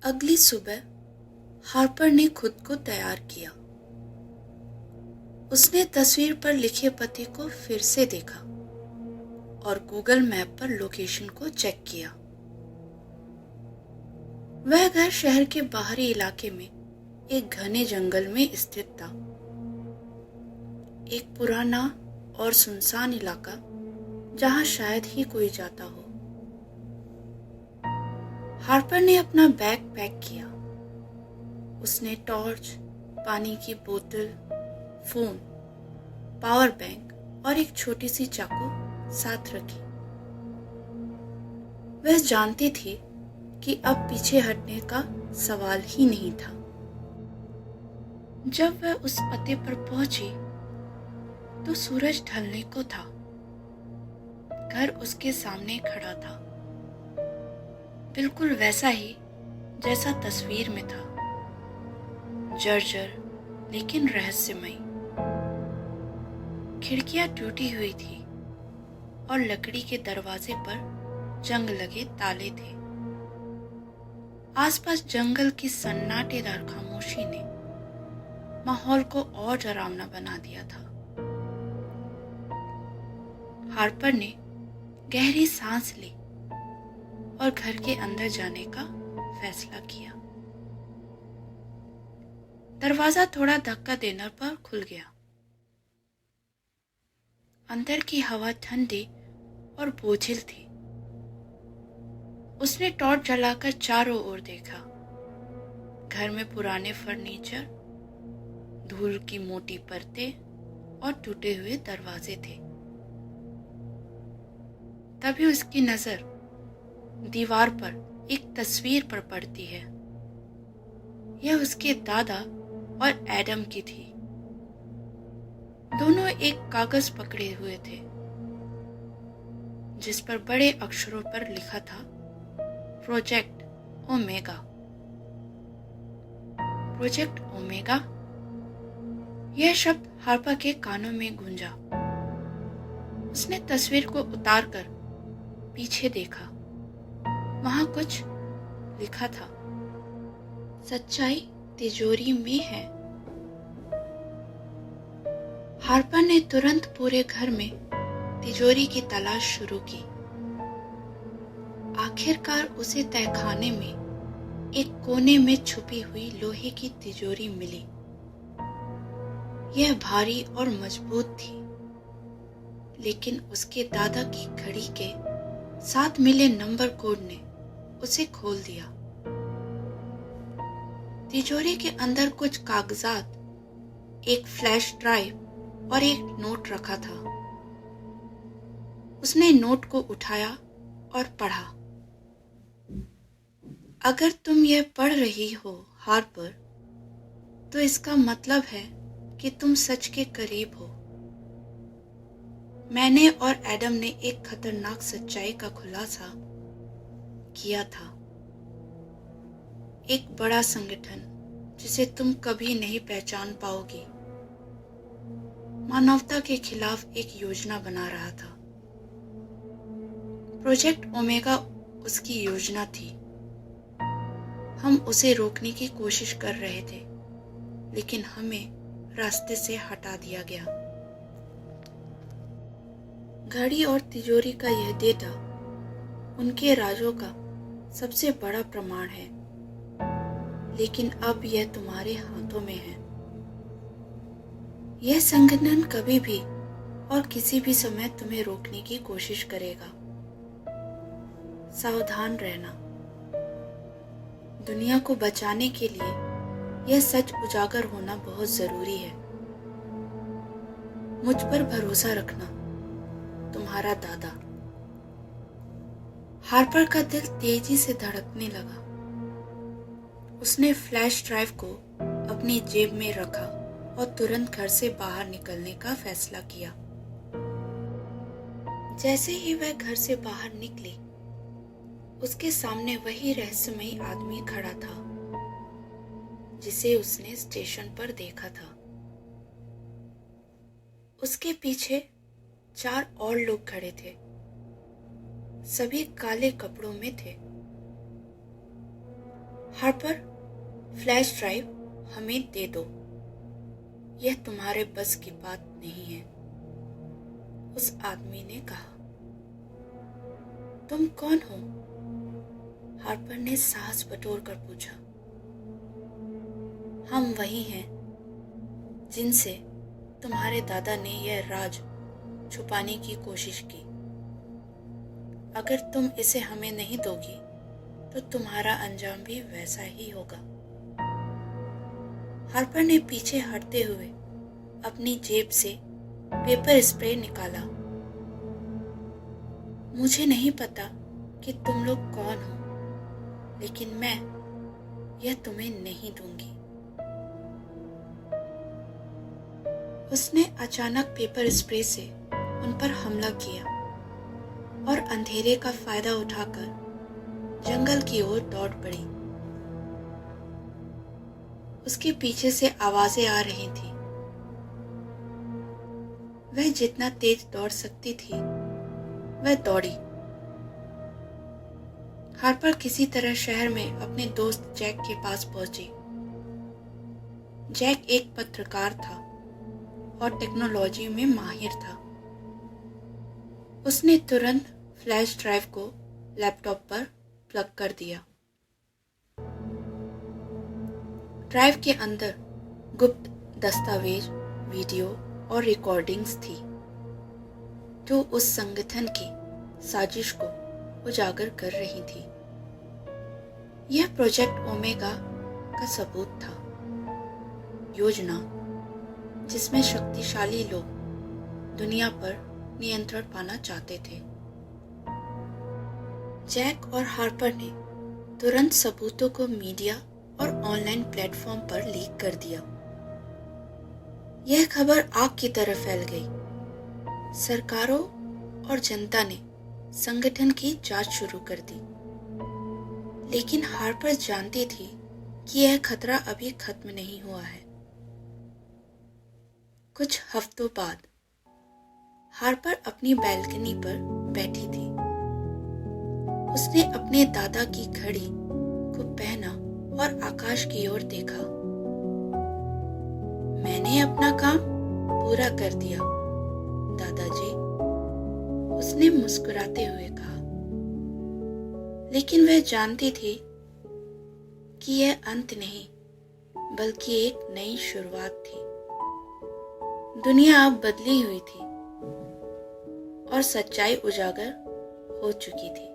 अगली सुबह हार्पर ने खुद को तैयार किया। उसने तस्वीर पर लिखे पते को फिर से देखा और गूगल मैप पर लोकेशन को चेक किया। वह घर शहर के बाहरी इलाके में एक घने जंगल में स्थित था। एक पुराना और सुनसान इलाका जहां शायद ही कोई जाता हो। हार्पर ने अपना बैग पैक किया। उसने टॉर्च, पानी की बोतल, फोन, पावर बैंक और एक छोटी सी चाकू साथ रखी। वह जानती थी कि अब पीछे हटने का सवाल ही नहीं था। जब वह उस पते पर पहुंची तो सूरज ढलने को था। घर उसके सामने खड़ा था, बिल्कुल वैसा ही जैसा तस्वीर में था। जर्जर लेकिन रहस्यमयी। खिड़कियां टूटी हुई थी और लकड़ी के दरवाजे पर जंग लगे ताले थे। आसपास जंगल की सन्नाटेदार खामोशी ने माहौल को और डरावना बना दिया था। हार्पर ने गहरी सांस ली और घर के अंदर जाने का फैसला किया। दरवाजा थोड़ा धक्का देने पर खुल गया। अंदर की हवा ठंडी और बोझिल थी। उसने टॉर्च जलाकर चारों ओर देखा। घर में पुराने फर्नीचर, धूल की मोटी परतें और टूटे हुए दरवाजे थे। तभी उसकी नजर दीवार पर एक तस्वीर पर पड़ती है। यह उसके दादा और एडम की थी। दोनों एक कागज पकड़े हुए थे जिस पर बड़े अक्षरों पर लिखा था प्रोजेक्ट ओमेगा। प्रोजेक्ट ओमेगा, यह शब्द हार्पर के कानों में गूंजा। उसने तस्वीर को उतारकर पीछे देखा। वहां कुछ लिखा था, सच्चाई तिजोरी में है। हार्पर ने तुरंत पूरे घर में तिजोरी की तलाश शुरू की। आखिरकार उसे तहखाने में एक कोने में छुपी हुई लोहे की तिजोरी मिली। यह भारी और मजबूत थी, लेकिन उसके दादा की घड़ी के साथ मिले नंबर कोड ने उसे खोल दिया। तिजोरी के अंदर कुछ कागजात, एक फ्लैश ड्राइव और एक नोट रखा था। उसने नोट को उठाया और पढ़ा। अगर तुम यह पढ़ रही हो हार्पर, तो इसका मतलब है कि तुम सच के करीब हो। मैंने और एडम ने एक खतरनाक सच्चाई का खुलासा किया था। एक बड़ा संगठन जिसे तुम कभी नहीं पहचान पाओगी मानवता के खिलाफ एक योजना बना रहा था। प्रोजेक्ट ओमेगा उसकी योजना थी। हम उसे रोकने की कोशिश कर रहे थे, लेकिन हमें रास्ते से हटा दिया गया। घड़ी और तिजोरी का यह डेटा उनके राजों का सबसे बड़ा प्रमाण है, लेकिन अब यह तुम्हारे हाथों में है। यह संगठन कभी भी और किसी भी समय तुम्हें रोकने की कोशिश करेगा। सावधान रहना। दुनिया को बचाने के लिए यह सच उजागर होना बहुत जरूरी है। मुझ पर भरोसा रखना, तुम्हारा दादा। हार्पर का दिल तेजी से धड़कने लगा। उसने फ्लैश ड्राइव को अपनी जेब में रखा और तुरंत घर से बाहर निकलने का फैसला किया। जैसे ही वह घर से बाहर निकली, उसके सामने वही रहस्यमयी आदमी खड़ा था जिसे उसने स्टेशन पर देखा था। उसके पीछे 4 और लोग खड़े थे। सभी काले कपड़ों में थे। हार्पर, फ्लैश ड्राइव हमें दे दो, यह तुम्हारे बस की बात नहीं है, उस आदमी ने कहा। तुम कौन हो? हार्पर ने साहस बटोर कर पूछा। हम वही हैं जिनसे तुम्हारे दादा ने यह राज छुपाने की कोशिश की। अगर तुम इसे हमें नहीं दोगी तो तुम्हारा अंजाम भी वैसा ही होगा। हार्पर ने पीछे हटते हुए अपनी जेब से पेपर स्प्रे निकाला। मुझे नहीं पता कि तुम लोग कौन हो, लेकिन मैं यह तुम्हें नहीं दूंगी। उसने अचानक पेपर स्प्रे से उन पर हमला किया और अंधेरे का फायदा उठाकर जंगल की ओर दौड़ पड़ी। उसके पीछे से आवाजें आ रही थी। वह जितना तेज दौड़ सकती थी वह दौड़ी। हार्पर किसी तरह शहर में अपने दोस्त जैक के पास पहुंची। जैक एक पत्रकार था और टेक्नोलॉजी में माहिर था। उसने तुरंत फ्लैश ड्राइव को लैपटॉप पर प्लग कर दिया। ड्राइव के अंदर गुप्त दस्तावेज, वीडियो और रिकॉर्डिंग्स थी जो उस संगठन की साजिश को उजागर कर रही थी। यह प्रोजेक्ट ओमेगा का सबूत था, योजना जिसमें शक्तिशाली लोग दुनिया पर नियंत्रण पाना चाहते थे। जैक और हार्पर ने तुरंत सबूतों को मीडिया और ऑनलाइन प्लेटफॉर्म पर लीक कर दिया। यह खबर आग की तरह फैल गई। सरकारों और जनता ने संगठन की जांच शुरू कर दी, लेकिन हार्पर जानती थी कि यह खतरा अभी खत्म नहीं हुआ है। कुछ हफ्तों बाद हार्पर अपनी बैल्कनी पर बैठी थी। उसने अपने दादा की घड़ी को पहना और आकाश की ओर देखा। मैंने अपना काम पूरा कर दिया, दादाजी, उसने मुस्कुराते हुए कहा। लेकिन वह जानती थी कि यह अंत नहीं, बल्कि एक नई शुरुआत थी। दुनिया अब बदली हुई थी और सच्चाई उजागर हो चुकी थी।